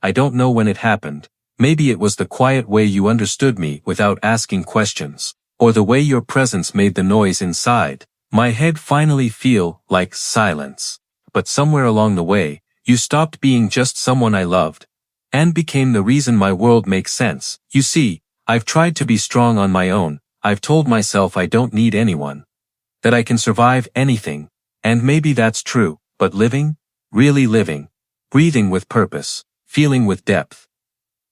I don't know when it happened. Maybe it was the quiet way you understood me without asking questions, or the way your presence made the noise inside my head finally feel like silence. But somewhere along the way, you stopped being just someone I loved, and became the reason my world makes sense. You see, I've tried to be strong on my own. I've told myself I don't need anyone, that I can survive anything, and maybe that's true, but living, really living, breathing with purpose, feeling with depth,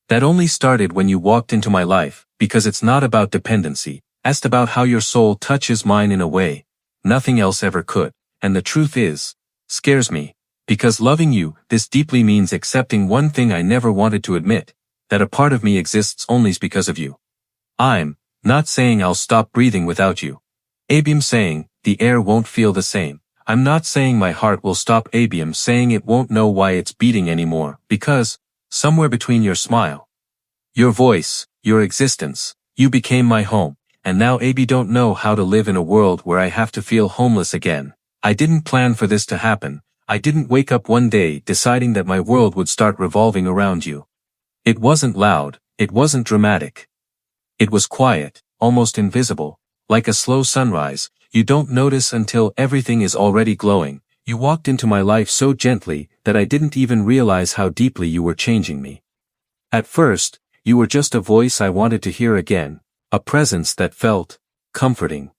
that only started when you walked into my life, because it's not about dependency, it's about how your soul touches mine in a way nothing else ever could, and the truth is, scares me, because loving you this deeply means accepting one thing I never wanted to admit, that a part of me exists only because of you. I'm not saying I'll stop breathing without you. I'm saying the air won't feel the same. I'm not saying my heart will stop. I'm saying it won't know why it's beating anymore, because somewhere between your smile, your voice, your existence, you became my home. And now I don't know how to live in a world where I have to feel homeless again. I didn't plan for this to happen. I didn't wake up one day deciding that my world would start revolving around you. It wasn't loud, it wasn't dramatic. It was quiet, almost invisible, like a slow sunrise. You don't notice until everything is already glowing. You walked into my life so gently that I didn't even realize how deeply you were changing me. At first, you were just a voice I wanted to hear again. A presence that felt comforting.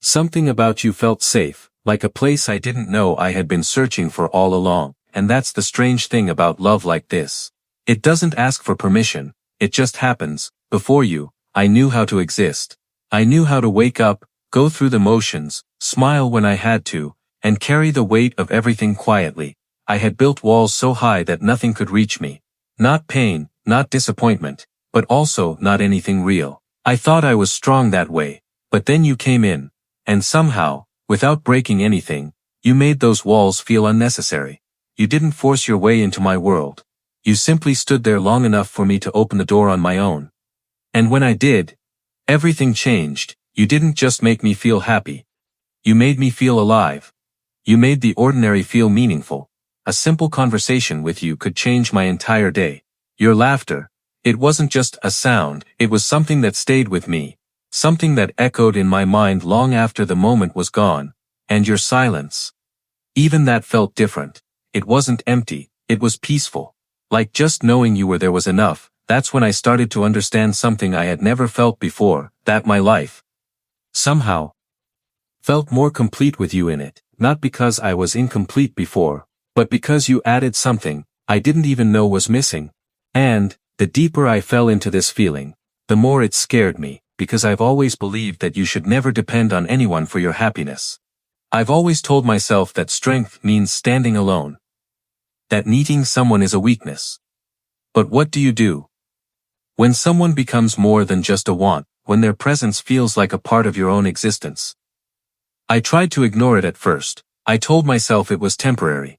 Something about you felt safe, like a place I didn't know I had been searching for all along, and that's the strange thing about love like this. It doesn't ask for permission, it just happens. Before you, I knew how to exist. I knew how to wake up, go through the motions, smile when I had to, and carry the weight of everything quietly. I had built walls so high that nothing could reach me. Not pain, not disappointment, but also not anything real. I thought I was strong that way, but then you came in, and somehow, without breaking anything, you made those walls feel unnecessary. You didn't force your way into my world. You simply stood there long enough for me to open the door on my own. And when I did, everything changed. You didn't just make me feel happy. You made me feel alive. You made the ordinary feel meaningful. A simple conversation with you could change my entire day. Your laughter, it wasn't just a sound, it was something that stayed with me, something that echoed in my mind long after the moment was gone. And your silence, even that felt different. It wasn't empty, it was peaceful. Like just knowing you were there was enough. That's when I started to understand something I had never felt before, that my life somehow felt more complete with you in it, not because I was incomplete before, but because you added something I didn't even know was missing. And the deeper I fell into this feeling, the more it scared me, because I've always believed that you should never depend on anyone for your happiness. I've always told myself that strength means standing alone, that needing someone is a weakness. But what do? When someone becomes more than just a want, when their presence feels like a part of your own existence. I tried to ignore it at first. I told myself it was temporary.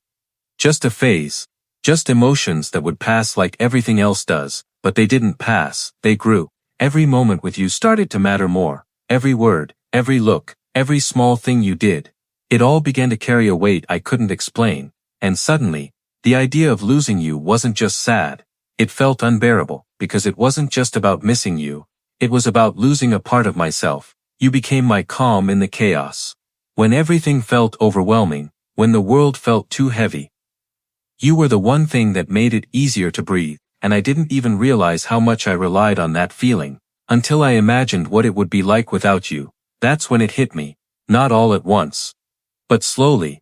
Just a phase. Just emotions that would pass like everything else does, but they didn't pass, they grew. Every moment with you started to matter more. Every word, every look, every small thing you did. It all began to carry a weight I couldn't explain, and suddenly, the idea of losing you wasn't just sad. It felt unbearable, because it wasn't just about missing you. It was about losing a part of myself. You became my calm in the chaos. When everything felt overwhelming, when the world felt too heavy, you were the one thing that made it easier to breathe, and I didn't even realize how much I relied on that feeling, until I imagined what it would be like without you. That's when it hit me, not all at once, but slowly.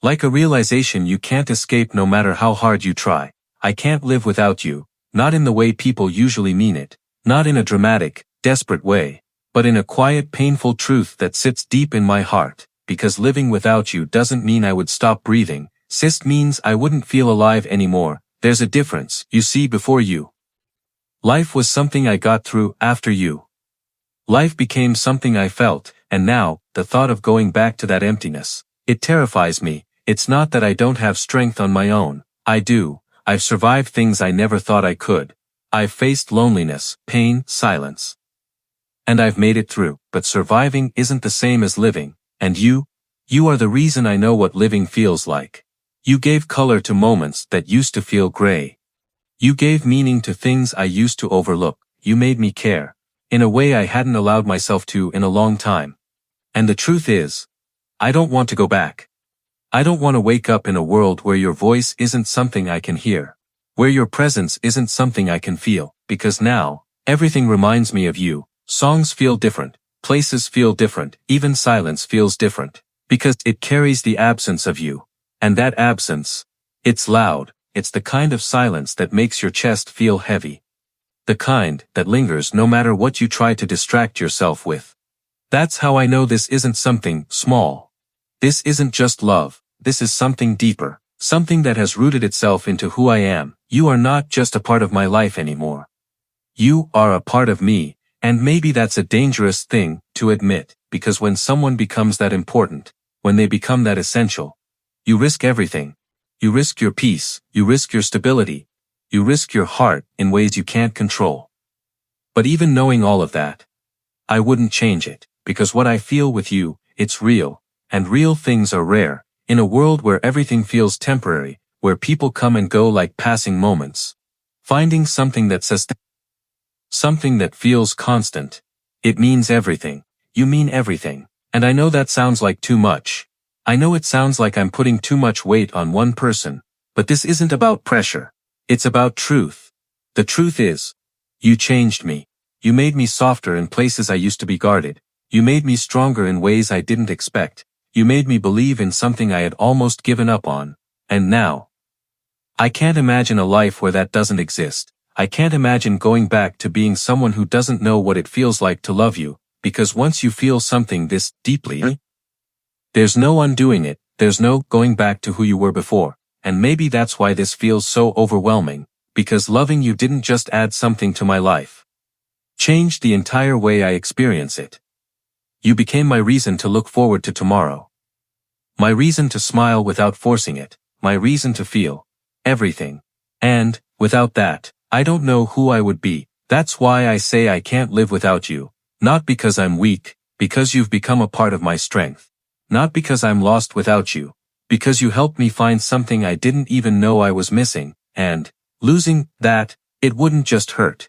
Like a realization you can't escape no matter how hard you try. I can't live without you, not in the way people usually mean it, not in a dramatic, desperate way, but in a quiet, painful truth that sits deep in my heart, because living without you doesn't mean I would stop breathing. It means I wouldn't feel alive anymore. There's a difference, you see. Before you, life was something I got through. After you, life became something I felt, and now, the thought of going back to that emptiness, it terrifies me. It's not that I don't have strength on my own. I do. I've survived things I never thought I could. I've faced loneliness, pain, silence. And I've made it through, but surviving isn't the same as living, and you are the reason I know what living feels like. You gave color to moments that used to feel gray. You gave meaning to things I used to overlook. You made me care, in a way I hadn't allowed myself to in a long time. And the truth is, I don't want to go back. I don't want to wake up in a world where your voice isn't something I can hear, where your presence isn't something I can feel, because now, everything reminds me of you. Songs feel different, places feel different, even silence feels different, because it carries the absence of you. And that absence, it's loud, it's the kind of silence that makes your chest feel heavy. The kind that lingers no matter what you try to distract yourself with. That's how I know this isn't something small. This isn't just love, this is something deeper, something that has rooted itself into who I am. You are not just a part of my life anymore. You are a part of me, and maybe that's a dangerous thing to admit, because when someone becomes that important, when they become that essential, you risk everything. You risk your peace, you risk your stability, you risk your heart in ways you can't control. But even knowing all of that, I wouldn't change it, because what I feel with you, it's real, and real things are rare, in a world where everything feels temporary, where people come and go like passing moments. Finding something that sustains, something that feels constant, it means everything. You mean everything. And I know that sounds like too much. I know it sounds like I'm putting too much weight on one person, but this isn't about pressure. It's about truth. The truth is, you changed me. You made me softer in places I used to be guarded. You made me stronger in ways I didn't expect. You made me believe in something I had almost given up on. And now, I can't imagine a life where that doesn't exist. I can't imagine going back to being someone who doesn't know what it feels like to love you, because once you feel something this deeply, there's no undoing it, there's no going back to who you were before. And maybe that's why this feels so overwhelming, because loving you didn't just add something to my life. Changed the entire way I experience it. You became my reason to look forward to tomorrow. My reason to smile without forcing it. My reason to feel everything. And, without that, I don't know who I would be. That's why I say I can't live without you. Not because I'm weak, because you've become a part of my strength. Not because I'm lost without you. Because you helped me find something I didn't even know I was missing, and, losing that, it wouldn't just hurt.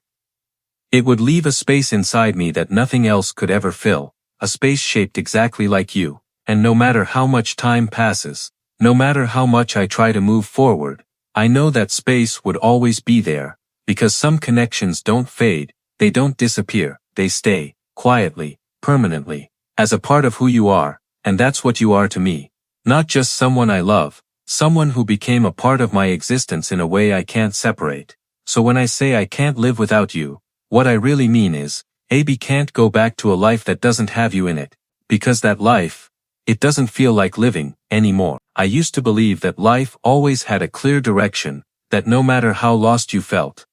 It would leave a space inside me that nothing else could ever fill, a space shaped exactly like you, and no matter how much time passes, no matter how much I try to move forward, I know that space would always be there, because some connections don't fade, they don't disappear, they stay, quietly, permanently, as a part of who you are, and that's what you are to me. Not just someone I love, someone who became a part of my existence in a way I can't separate. So when I say I can't live without you, what I really mean is, AB can't go back to a life that doesn't have you in it. Because that life, it doesn't feel like living anymore. I used to believe that life always had a clear direction, that no matter how lost you felt,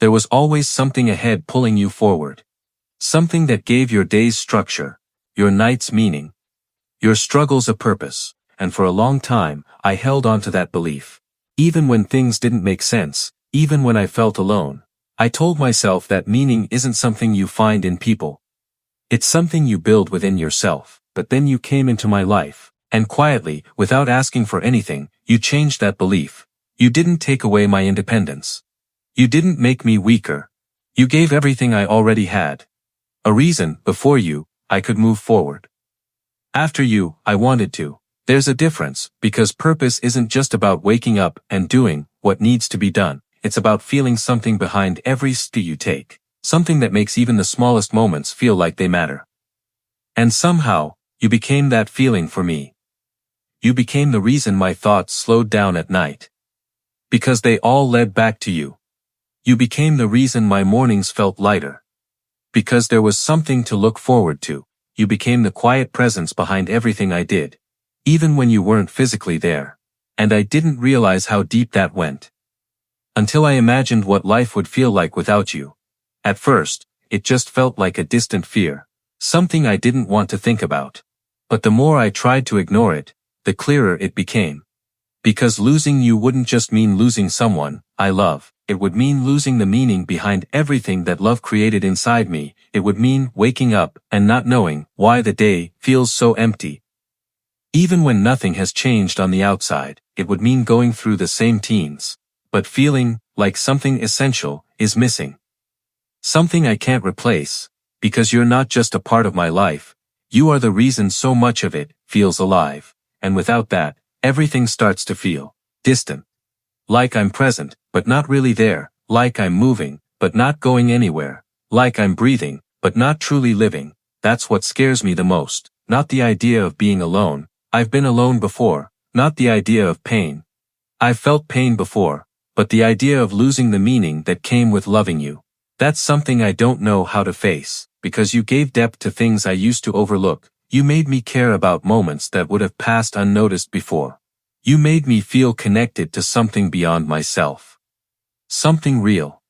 there was always something ahead pulling you forward. Something that gave your days structure, your nights meaning, your struggles a purpose. And for a long time, I held on to that belief. Even when things didn't make sense, even when I felt alone, I told myself that meaning isn't something you find in people. It's something you build within yourself. But then you came into my life, and quietly, without asking for anything, you changed that belief. You didn't take away my independence. You didn't make me weaker. You gave everything I already had. A reason, before you, I could move forward. After you, I wanted to. There's a difference, because purpose isn't just about waking up and doing what needs to be done. It's about feeling something behind every step you take. Something that makes even the smallest moments feel like they matter. And somehow, you became that feeling for me. You became the reason my thoughts slowed down at night. Because they all led back to you. You became the reason my mornings felt lighter. Because there was something to look forward to. You became the quiet presence behind everything I did. Even when you weren't physically there. And I didn't realize how deep that went. Until I imagined what life would feel like without you. At first, it just felt like a distant fear. Something I didn't want to think about. But the more I tried to ignore it, the clearer it became. Because losing you wouldn't just mean losing someone I love. It would mean losing the meaning behind everything that love created inside me. It would mean waking up and not knowing why the day feels so empty. Even when nothing has changed on the outside, it would mean going through the same teens. but feeling like something essential is missing. Something I can't replace, because you're not just a part of my life, you are the reason so much of it feels alive, and without that, everything starts to feel distant. Like I'm present, but not really there, like I'm moving, but not going anywhere, like I'm breathing, but not truly living. That's what scares me the most, not the idea of being alone. I've been alone before, not the idea of pain. I've felt pain before, but the idea of losing the meaning that came with loving you. That's something I don't know how to face, because you gave depth to things I used to overlook. You made me care about moments that would have passed unnoticed before. You made me feel connected to something beyond myself. Something real.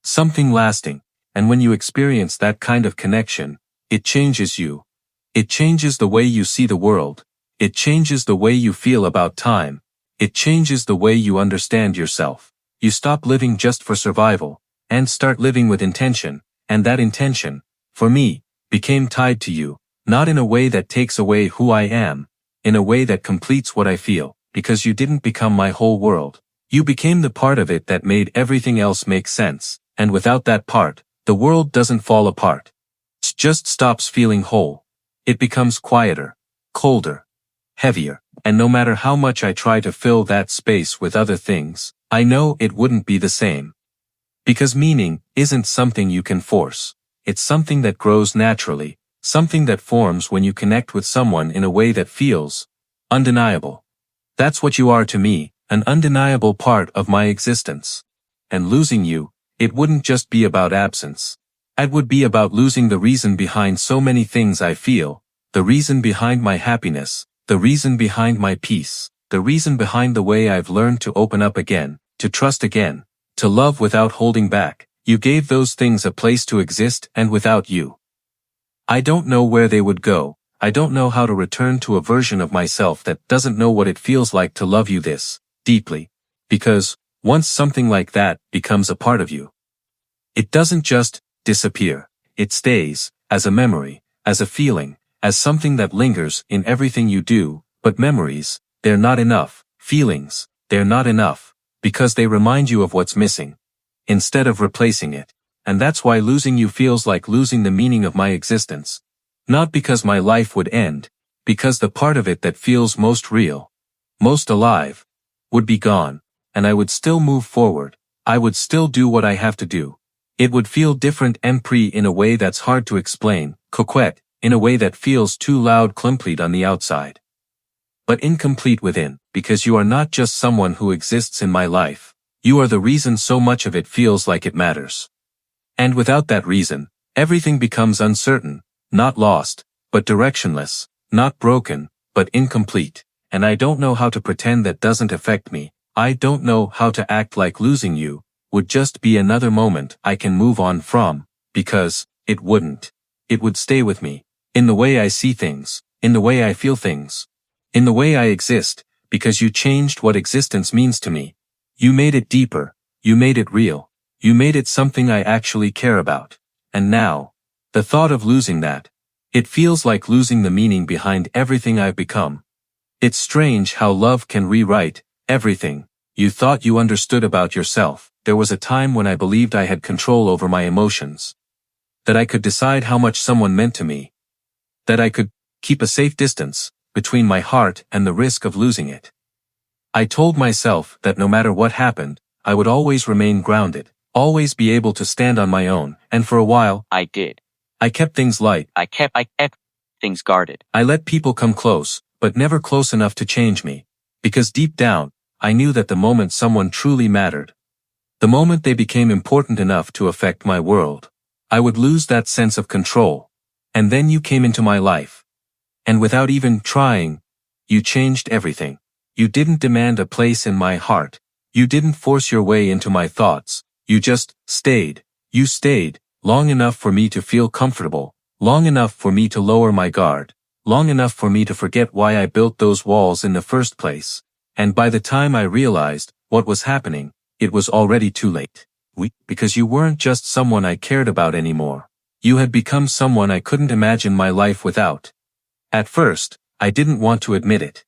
Something lasting, and when you experience that kind of connection, it changes you. It changes the way you see the world. It changes the way you feel about time. It changes the way you understand yourself. You stop living just for survival, and start living with intention, and that intention, for me, became tied to you, not in a way that takes away who I am, in a way that completes what I feel, because you didn't become my whole world. You became the part of it that made everything else make sense, and without that part, the world doesn't fall apart. It just stops feeling whole. It becomes quieter, colder, heavier, and no matter how much I try to fill that space with other things, I know it wouldn't be the same. Because meaning isn't something you can force. It's something that grows naturally, something that forms when you connect with someone in a way that feels undeniable. That's what you are to me, an undeniable part of my existence. And losing you, it wouldn't just be about absence. It would be about losing the reason behind so many things I feel, the reason behind my happiness, the reason behind my peace, the reason behind the way I've learned to open up again, to trust again, to love without holding back. You gave those things a place to exist, and without you, I don't know where they would go. I don't know how to return to a version of myself that doesn't know what it feels like to love you this deeply. Because, once something like that becomes a part of you, it doesn't just disappear. It stays, as a memory, as a feeling, as something that lingers in everything you do. But memories, they're not enough. Feelings, they're not enough, because they remind you of what's missing, instead of replacing it. And that's why losing you feels like losing the meaning of my existence. Not because my life would end, because the part of it that feels most real, most alive, would be gone, and I would still move forward. I would still do what I have to do. It would feel different and in a way that's hard to explain, coquette, in a way that feels too loud, complete on the outside, but incomplete within, because you are not just someone who exists in my life. You are the reason so much of it feels like it matters. And without that reason, everything becomes uncertain, not lost, but directionless, not broken, but incomplete. And I don't know how to pretend that doesn't affect me. I don't know how to act like losing you would just be another moment I can move on from, because it wouldn't. It would stay with me, in the way I see things, in the way I feel things, in the way I exist, because you changed what existence means to me. You made it deeper, you made it real, you made it something I actually care about. And now, the thought of losing that, it feels like losing the meaning behind everything I've become. It's strange how love can rewrite everything you thought you understood about yourself. There was a time when I believed I had control over my emotions, that I could decide how much someone meant to me, that I could keep a safe distance between my heart and the risk of losing it. I told myself that no matter what happened, I would always remain grounded, always be able to stand on my own, and for a while, I did. I kept things light. I kept things guarded. I let people come close, but never close enough to change me, because deep down, I knew that the moment someone truly mattered, the moment they became important enough to affect my world, I would lose that sense of control. And then you came into my life. And without even trying, you changed everything. You didn't demand a place in my heart. You didn't force your way into my thoughts. You just stayed. You stayed, long enough for me to feel comfortable, long enough for me to lower my guard, long enough for me to forget why I built those walls in the first place. And by the time I realized what was happening, it was already too late. Because you weren't just someone I cared about anymore. You had become someone I couldn't imagine my life without. At first, I didn't want to admit it.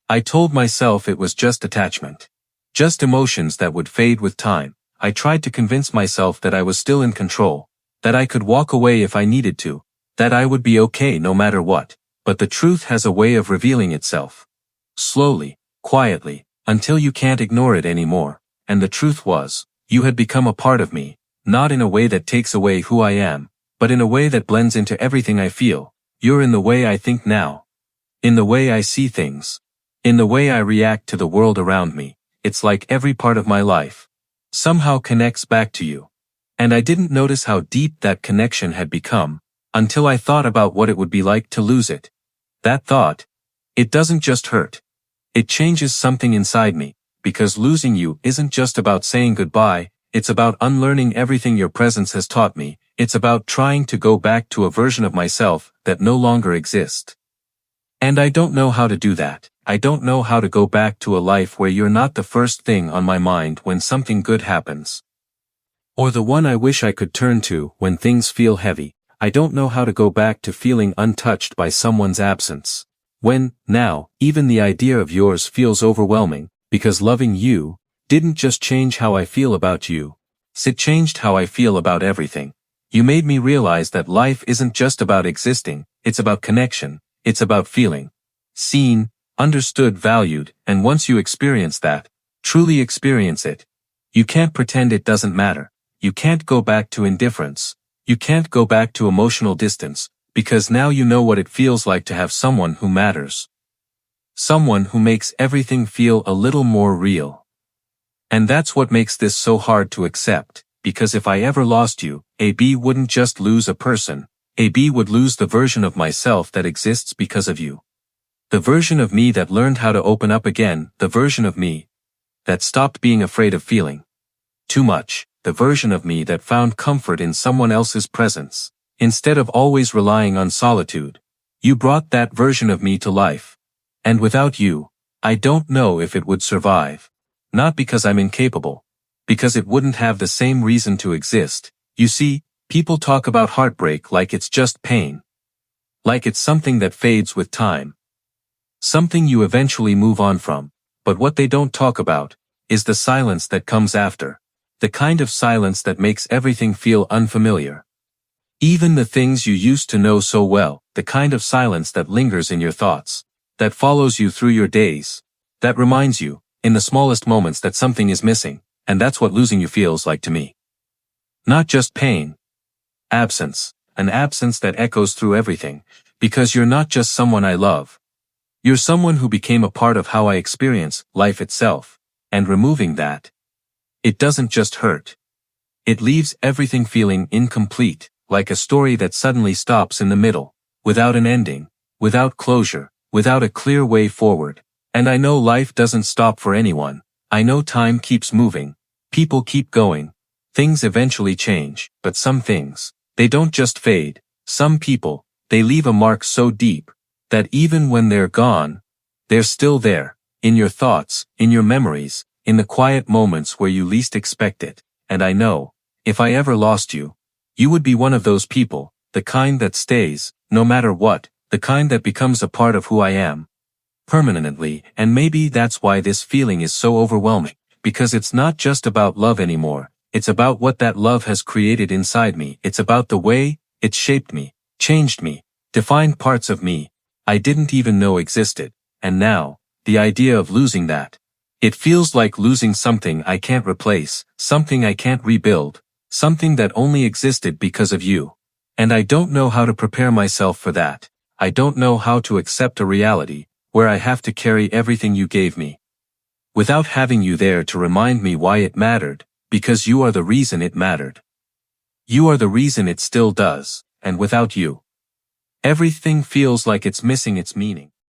I told myself it was just attachment. Just emotions that would fade with time. I tried to convince myself that I was still in control, that I could walk away if I needed to, that I would be okay no matter what. But the truth has a way of revealing itself. Slowly, quietly, until you can't ignore it anymore. And the truth was, you had become a part of me, not in a way that takes away who I am, but in a way that blends into everything I feel. You're in the way I think now. In the way I see things. In the way I react to the world around me. It's like every part of my life somehow connects back to you. And I didn't notice how deep that connection had become, until I thought about what it would be like to lose it. That thought, it doesn't just hurt. It changes something inside me, because losing you isn't just about saying goodbye, it's about unlearning everything your presence has taught me, it's about trying to go back to a version of myself that no longer exists. And I don't know how to do that. I don't know how to go back to a life where you're not the first thing on my mind when something good happens. Or the one I wish I could turn to when things feel heavy. I don't know how to go back to feeling untouched by someone's absence. When, now, even the idea of yours feels overwhelming, because loving you didn't just change how I feel about you. It changed how I feel about everything. You made me realize that life isn't just about existing, it's about connection, it's about feeling seen, understood, valued, and once you experience that, truly experience it, you can't pretend it doesn't matter. You can't go back to indifference. You can't go back to emotional distance, because now you know what it feels like to have someone who matters. Someone who makes everything feel a little more real. And that's what makes this so hard to accept, because if I ever lost you, AB wouldn't just lose a person, AB would lose the version of myself that exists because of you. The version of me that learned how to open up again, the version of me that stopped being afraid of feeling too much, the version of me that found comfort in someone else's presence, instead of always relying on solitude. You brought that version of me to life. And without you, I don't know if it would survive. Not because I'm incapable, because it wouldn't have the same reason to exist. You see, people talk about heartbreak like it's just pain. Like it's something that fades with time. Something you eventually move on from. But what they don't talk about is the silence that comes after. The kind of silence that makes everything feel unfamiliar. Even the things you used to know so well, the kind of silence that lingers in your thoughts, that follows you through your days, that reminds you, in the smallest moments, that something is missing, and that's what losing you feels like to me. Not just pain. Absence. An absence that echoes through everything, because you're not just someone I love. You're someone who became a part of how I experience life itself, and removing that, it doesn't just hurt. It leaves everything feeling incomplete, like a story that suddenly stops in the middle, without an ending, without closure, without a clear way forward. And I know life doesn't stop for anyone. I know time keeps moving, people keep going, things eventually change, but some things, they don't just fade. Some people, they leave a mark so deep, that even when they're gone, they're still there, in your thoughts, in your memories, in the quiet moments where you least expect it. And I know, if I ever lost you, you would be one of those people, the kind that stays, no matter what, the kind that becomes a part of who I am. Permanently, and maybe that's why this feeling is so overwhelming, because it's not just about love anymore, it's about what that love has created inside me, it's about the way it shaped me, changed me, defined parts of me I didn't even know existed, and now, the idea of losing that. It feels like losing something I can't replace, something I can't rebuild, something that only existed because of you. And I don't know how to prepare myself for that. I don't know how to accept a reality where I have to carry everything you gave me, without having you there to remind me why it mattered, because you are the reason it mattered. You are the reason it still does, and without you, everything feels like it's missing its meaning.